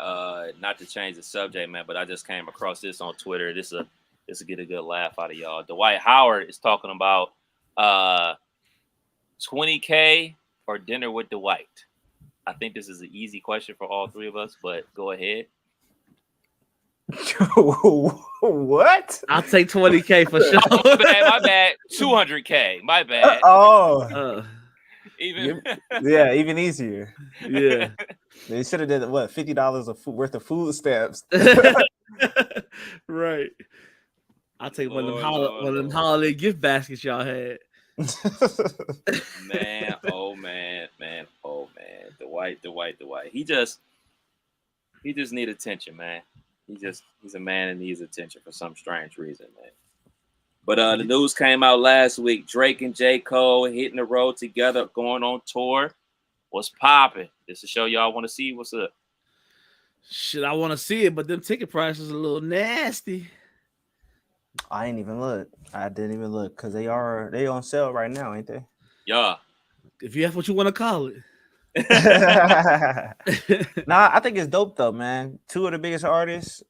Not to change the subject, man, but I just came across this on Twitter. This will get a good laugh out of y'all. Dwight Howard is talking about $20K or dinner with Dwight. I think this is an easy question for all three of us, but go ahead. What? I'll take $20K for sure. My bad. $200K. My bad. Even easier. Yeah. They should have did $50 worth of food stamps. Right. I'll take one of them holiday gift baskets y'all had. Man. Dwight. He just need attention, man. He's a man and needs attention for some strange reason, man. But the news came out last week. Drake and J.Cole hitting the road together, going on tour. What's popping? This is a show y'all want to see. What's up? Shit, I want to see it, but them ticket prices a little nasty. I ain't even look. I didn't even look because they on sale right now, ain't they? Yeah. If that's what you want to call it. Nah, I think it's dope though, man. Two of the biggest artists.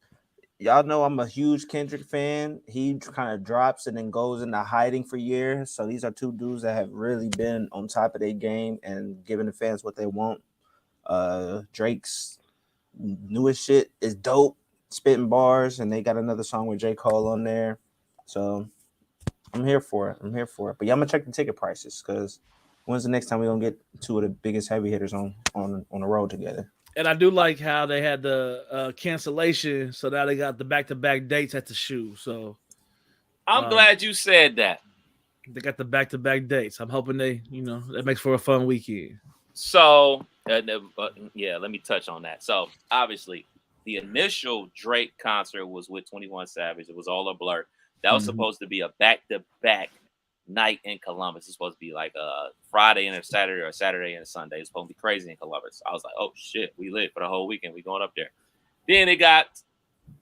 Y'all know I'm a huge Kendrick fan. He kind of drops and then goes into hiding for years. So these are two dudes that have really been on top of their game and giving the fans what they want. Drake's newest shit is dope, spitting bars, and they got another song with J. Cole on there. So I'm here for it. But yeah, I'm gonna check the ticket prices because when's the next time we're gonna get two of the biggest heavy hitters on the road together? And I do like how they had the cancellation, so now they got the back-to-back dates at the shoe. So I'm glad you said that. They got the back-to-back dates. I'm hoping that makes for a fun weekend. So let me touch on that. So obviously, the initial Drake concert was with 21 Savage. It was all a blur. That was supposed to be a back-to-back night in Columbus. It's supposed to be like a Friday and a Saturday or a Saturday and a Sunday. It's supposed to be crazy in Columbus. I was like, oh shit, we lit for the whole weekend. We going up there. Then it got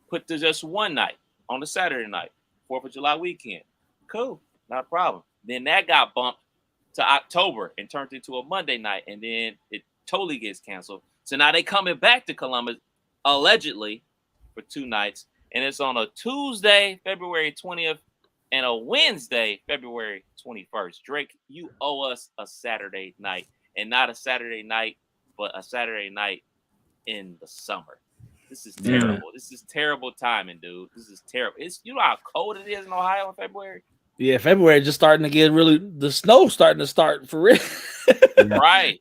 put to just one night on the Saturday night, 4th of July weekend. Cool, not a problem. Then that got bumped to October and turned into a Monday night, and then it totally gets canceled. So now they coming back to Columbus, allegedly, for 2 nights. And it's on a Tuesday, February 20th, and a Wednesday, February 21st. Drake, you owe us a Saturday night. And not a Saturday night, but a Saturday night in the summer. This is terrible. This is terrible timing, dude. This is terrible. You know how cold it is in Ohio in February? Yeah, February just starting to get the snow starting to start for real. Right.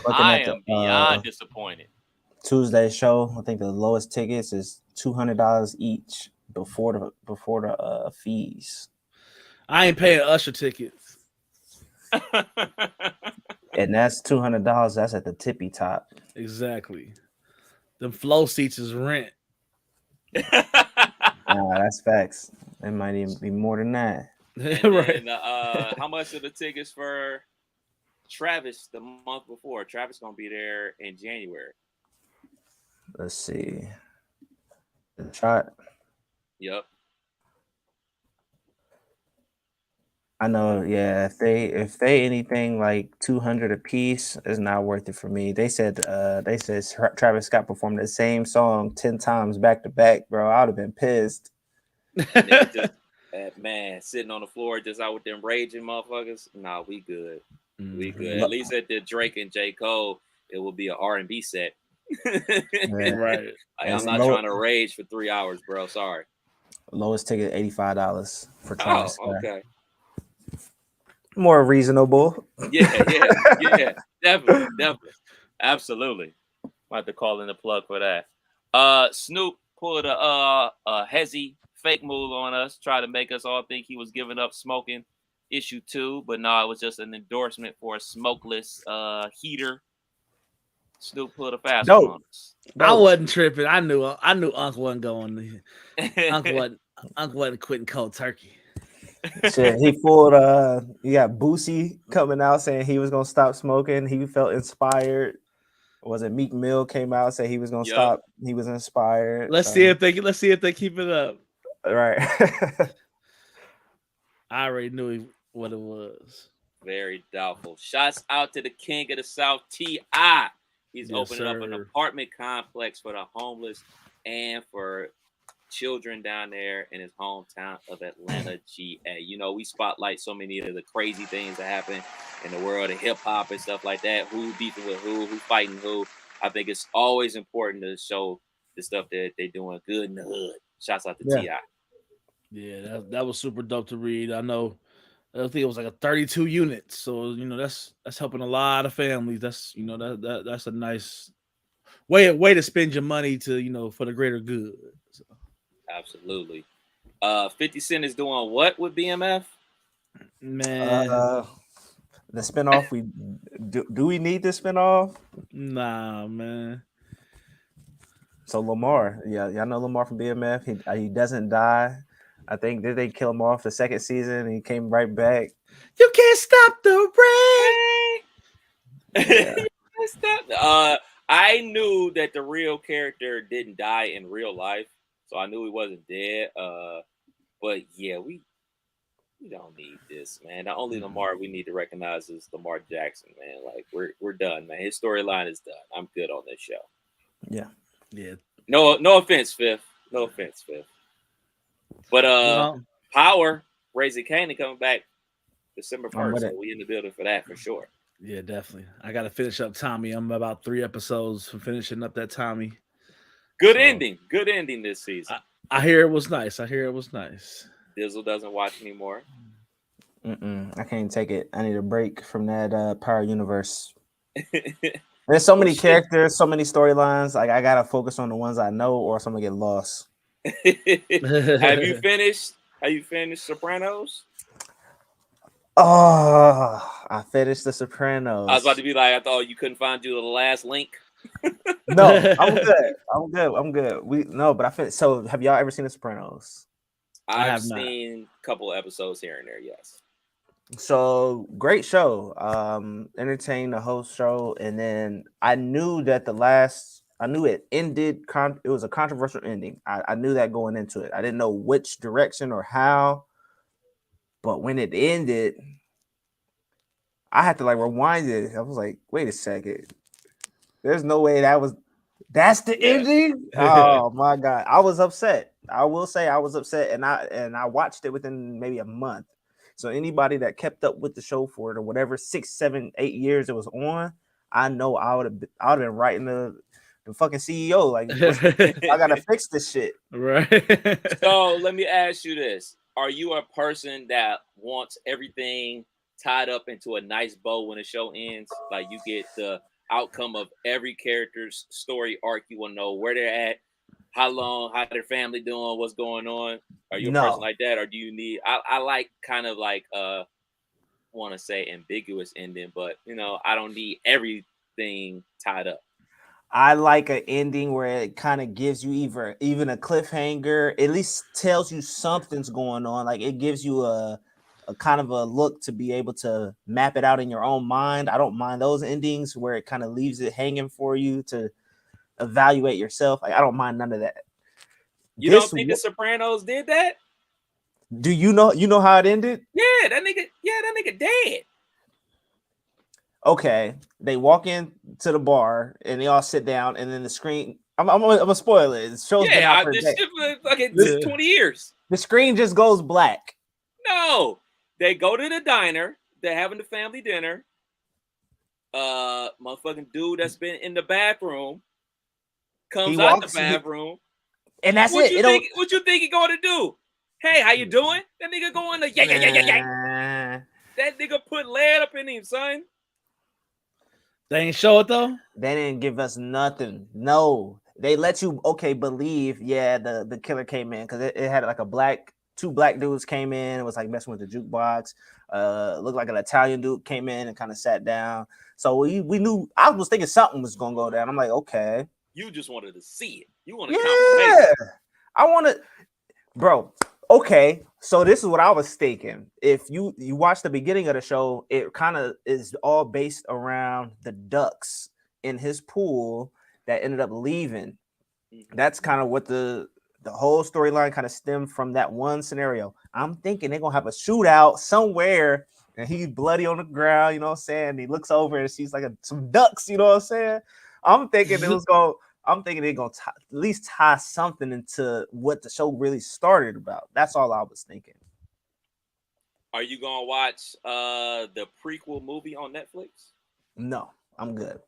I am beyond disappointed. Tuesday show, I think the lowest tickets is $200 each before the fees. I ain't paying Usher tickets. And that's $200. That's at the tippy top. Exactly. Them flow seats is rent. That's facts. It might even be more than that. Right. And, how much are the tickets for Travis the month before? Travis gonna be there in January. Let's see. The shot. Yep. I know, yeah. If they anything like 200 a piece, it's not worth it for me. They said Travis Scott performed the same song 10 times back to back, bro. I would have been pissed. Just, man, sitting on the floor just out with them raging motherfuckers. Nah, we good. We good. At least at the Drake and J.Cole, it will be an R&B set. Right. I'm not trying to rage for 3 hours, bro. Sorry. Lowest ticket $85 for Travis Scott. Okay. More reasonable. Yeah, definitely. Absolutely. Might have to call in the plug for that. Snoop pulled a hezzy fake move on us, try to make us all think he was giving up smoking issue 2, but no, it was just an endorsement for a smokeless heater. Snoop pulled a fast one on us. I wasn't tripping. I knew Unc wasn't going. Unc wasn't quitting cold turkey. Shit, he fooled. You got Boosie coming out saying he was gonna stop smoking. He felt inspired. Was it Meek Mill came out saying he was gonna stop? He was inspired. Let's see if they keep it up. Right. I already knew what it was. Very doubtful. Shouts out to the king of the South, T.I. He's opening up an apartment complex for the homeless and for children down there in his hometown of Atlanta, GA. You know, we spotlight so many of the crazy things that happen in the world of hip hop and stuff like that. Who beefing with who fighting who. I think it's always important to show the stuff that they're doing good in the hood. Shouts out to T.I. Yeah, that was super dope to read. I think it was like a 32 units. So, you know, that's helping a lot of families. That's, you know, that's a nice way to spend your money to, you know, for the greater good. So. Absolutely. 50 Cent is doing what with BMF? Man. The spinoff, do we need the spinoff? Nah, man. So Lamar, y'all know Lamar from BMF. He doesn't die. I think did they kill him off the second season and he came right back. You can't stop the rain. Yeah. I knew that the real character didn't die in real life, so I knew he wasn't dead. But yeah, we don't need this, man. The only Lamar we need to recognize is Lamar Jackson, man. Like we're done, man. His storyline is done. I'm good on this show. Yeah. No offense, Fifth. No offense, Fifth. But Power, Raising Canaan coming back December 1st. So we in the building for that for sure. Yeah, definitely. I got to finish up Tommy. I'm about 3 episodes from finishing up that Tommy. Good ending this season. I hear it was nice. Dizzle doesn't watch anymore. I can't take it. I need a break from that Power universe. There's so many characters, so many storylines. Like I gotta focus on the ones I know, or else I'm gonna get lost. Have you finished Sopranos? Oh, I finished The Sopranos. I was about to be like, I thought you couldn't find you the last link. No, I'm good. But I finished. So, have y'all ever seen The Sopranos? I've seen a couple of episodes here and there. Yes. So great show. Entertained the whole show, and then I knew that it ended. It was a controversial ending. I knew that going into it. I didn't know which direction or how, but when it ended, I had to like rewind it. I was like, wait a second. There's no way that's the ending. Oh my god, I was upset. I will say I was upset, and I watched it within maybe a month. So anybody that kept up with the show for it or whatever 6, 7, 8 years it was on, I know I would have been writing the fucking CEO like I gotta fix this shit. Right. So let me ask you this: are you a person that wants everything tied up into a nice bow when the show ends? Like you get the outcome of every character's story arc. You want to know where they're at, how long, how their family doing, what's going on. Are you a person like that, or do you need? I like kind of like want to say ambiguous ending, but I don't need everything tied up. I like an ending where it kind of gives you even a cliffhanger. At least tells you something's going on. Like it gives you a kind of a look to be able to map it out in your own mind. I don't mind those endings where it kind of leaves it hanging for you to evaluate yourself. Like I don't mind none of that. You don't think The Sopranos did that? Do you know how it ended? Yeah, that nigga dead. Okay, they walk in to the bar and they all sit down, and then the screen. I'm gonna spoil it. The show's been out for a day. Shit for fucking 20 years. The screen just goes black. No, they go to the diner. They're having the family dinner. Motherfucking dude that's been in the bathroom comes out the bathroom, and that's what it. What you think he going to do? Hey, how you doing? That nigga going to yeah. That nigga put lead up in him, son. They ain't show it though. They didn't give us nothing. No, they let you believe. Yeah, the killer came in because it had like two black dudes came in. It was like messing with the jukebox. Looked like an Italian dude came in and kind of sat down. So we knew. I was thinking something was gonna go down. I'm like, okay. You just wanted to see it. You want to confirmation. I want to, bro. Okay, so this is what I was thinking. If you watch the beginning of the show, it kind of is all based around the ducks in his pool that ended up leaving. That's kind of what the whole storyline kind of stemmed from that one scenario. I'm thinking they're gonna have a shootout somewhere, and he's bloody on the ground. You know what I'm saying? He looks over and sees like some ducks. You know what I'm saying? I'm thinking they're gonna at least tie something into what the show really started about. That's all I was thinking. Are you gonna watch the prequel movie on Netflix? No, I'm good.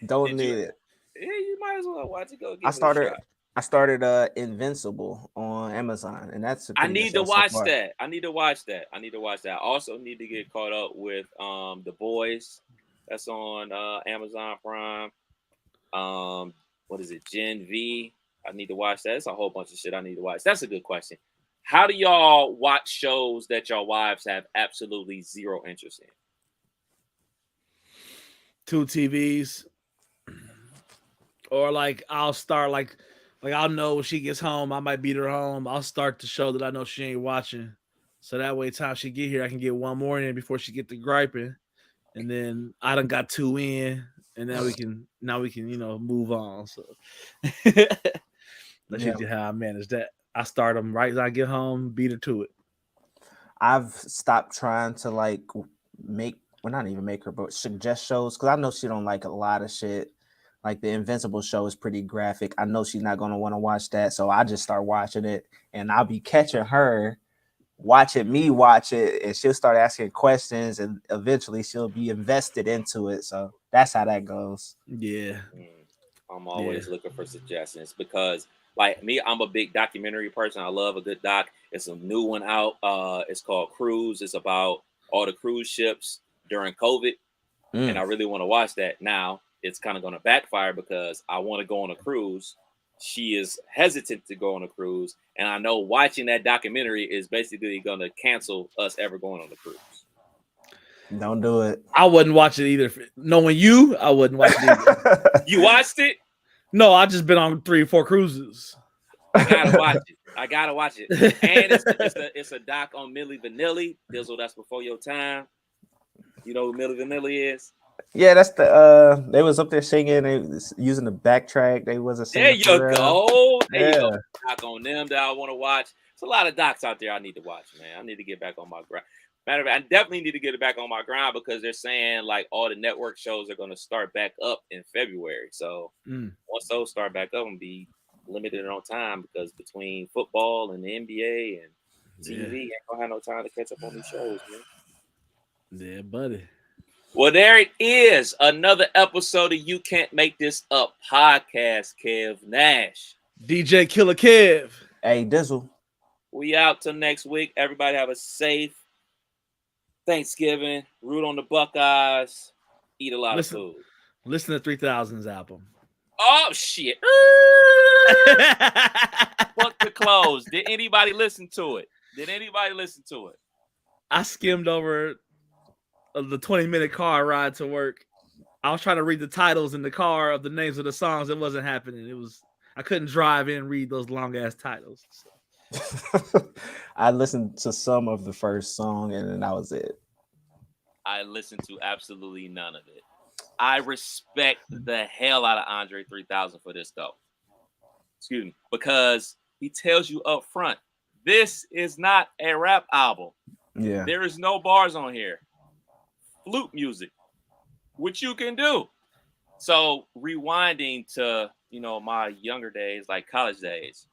Don't need it. Yeah, you might as well watch it. I started Invincible on Amazon, and that's I need to watch that. I need to watch that. I also need to get caught up with The Boys. That's on Amazon Prime. What is it? Gen V. I need to watch that. It's a whole bunch of shit I need to watch. That's a good question. How do y'all watch shows that your wives have absolutely zero interest in? 2 TVs. Or like I'll start like I'll know when she gets home, I might beat her home. I'll start the show that I know she ain't watching. So that way time she get here, I can get one more in before she get to griping. And then I done got 2 in. And now we can move on. So let's see how I manage that. I start them right as I get home, beat her to it. I've stopped trying to not even make her, but suggest shows because I know she don't like a lot of shit. Like the Invincible show is pretty graphic. I know she's not gonna want to watch that, so I just start watching it, and I'll be catching her watching me watch it, and she'll start asking questions, and eventually she'll be invested into it. So that's how that goes. Yeah. I'm always looking for suggestions because, like me, I'm a big documentary person. I love a good doc. It's a new one out. It's called Cruise. It's about all the cruise ships during COVID, and I really want to watch that. Now, it's kind of going to backfire because I want to go on a cruise. She is hesitant to go on a cruise, and I know watching that documentary is basically going to cancel us ever going on the cruise. Don't do it. I wouldn't watch it either. Knowing you, I wouldn't watch it either. You watched it? No, I just been on 3 or 4 cruises. I gotta watch it. And it's a doc on Milli Vanilli. Dizzle, that's before your time. You know who Milli Vanilli is? Yeah, that's the they was up there singing. They was using the backtrack. They wasn't singing. There you go. There you go. Doc on them that I want to watch. There's a lot of docs out there I need to watch, man. I need to get back on my grind. Matter of fact, I definitely need to get it back on my grind because they're saying like all the network shows are going to start back up in February. So once those start back up, and be limited on time because between football and the NBA and TV, ain't gonna have no time to catch up on these shows, man. Yeah, buddy. Well, there it is. Another episode of You Can't Make This Up podcast. Kev Nash, DJ Killer Kev. Hey, Dizzle. We out till next week. Everybody have a safe Thanksgiving. Root on the Buckeyes. Eat a lot of food. Listen to 3000's album. Oh, shit. Fuck the close. Did anybody listen to it? I skimmed over the 20-minute car ride to work. I was trying to read the titles in the car of the names of the songs. It wasn't happening. I couldn't drive in and read those long-ass titles. So. I listened to some of the first song and then that was it. I listened to absolutely none of it. I respect the hell out of Andre 3000 for this though. Excuse me, because he tells you up front, this is not a rap album. Yeah, there is no bars on here. Flute music, which you can do. So rewinding to my younger days, like college days.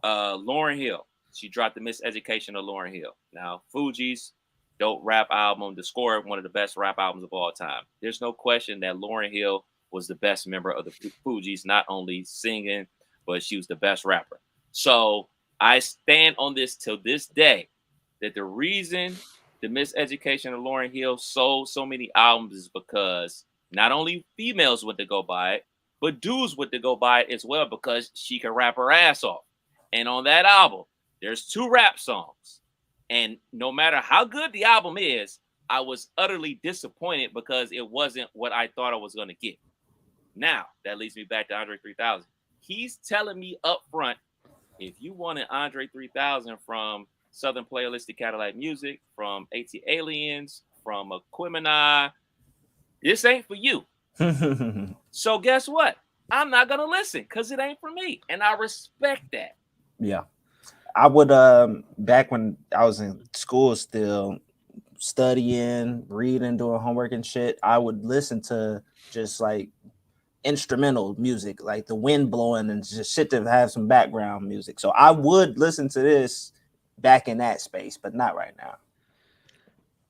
Lauryn Hill, she dropped the Miseducation of Lauryn Hill. Now, Fugees, dope rap album, The Score, one of the best rap albums of all time. There's no question that Lauryn Hill was the best member of the Fugees, not only singing, but she was the best rapper. So I stand on this till this day that the reason the Miseducation of Lauryn Hill sold so many albums is because not only females went to go buy it, but dudes went to go buy it as well because she can rap her ass off. And on that album, there's 2 rap songs. And no matter how good the album is, I was utterly disappointed because it wasn't what I thought I was going to get. Now, that leads me back to Andre 3000. He's telling me up front, if you wanted Andre 3000 from Southern Playalistic Cadillac Music, from AT Aliens, from Aquemini, this ain't for you. So guess what? I'm not going to listen because it ain't for me. And I respect that. Yeah. I would back when I was in school still studying, reading, doing homework and shit, I would listen to just like instrumental music, like the wind blowing and just shit to have some background music. So I would listen to this back in that space, but not right now.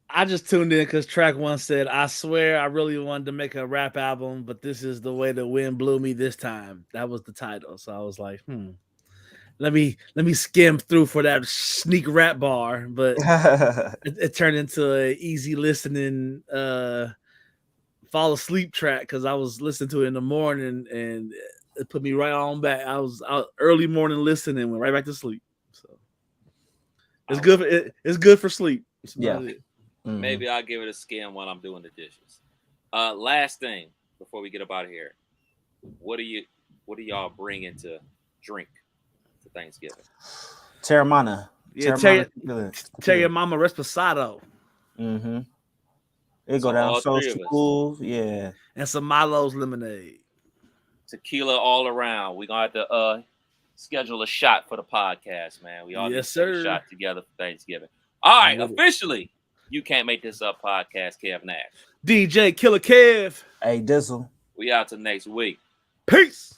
I just tuned in because track 1 said, I swear I really wanted to make a rap album, but this is the way the wind blew me this time. That was the title. So I was like, let me skim through for that sneak rap bar, but it turned into a easy listening fall asleep track because I was listening to it in the morning and it put me right on back. I was out early morning listening and went right back to sleep. So it's good. It's good for sleep. Yeah. Maybe I'll give it a skim while I'm doing the dishes. Last thing before we get up out of here, what do y'all bring to drink for Thanksgiving? Terramana. Yeah, tell your mama Resposado. Mm-hmm. It go down so smooth. Yeah. And some Milo's lemonade. Tequila all around. We're gonna have to schedule a shot for the podcast, man. We all need to take a shot together for Thanksgiving. All right, officially, You Can't Make This Up podcast, Kev Nash. DJ Killer Kev. Hey, Dizzle. We out till next week. Peace.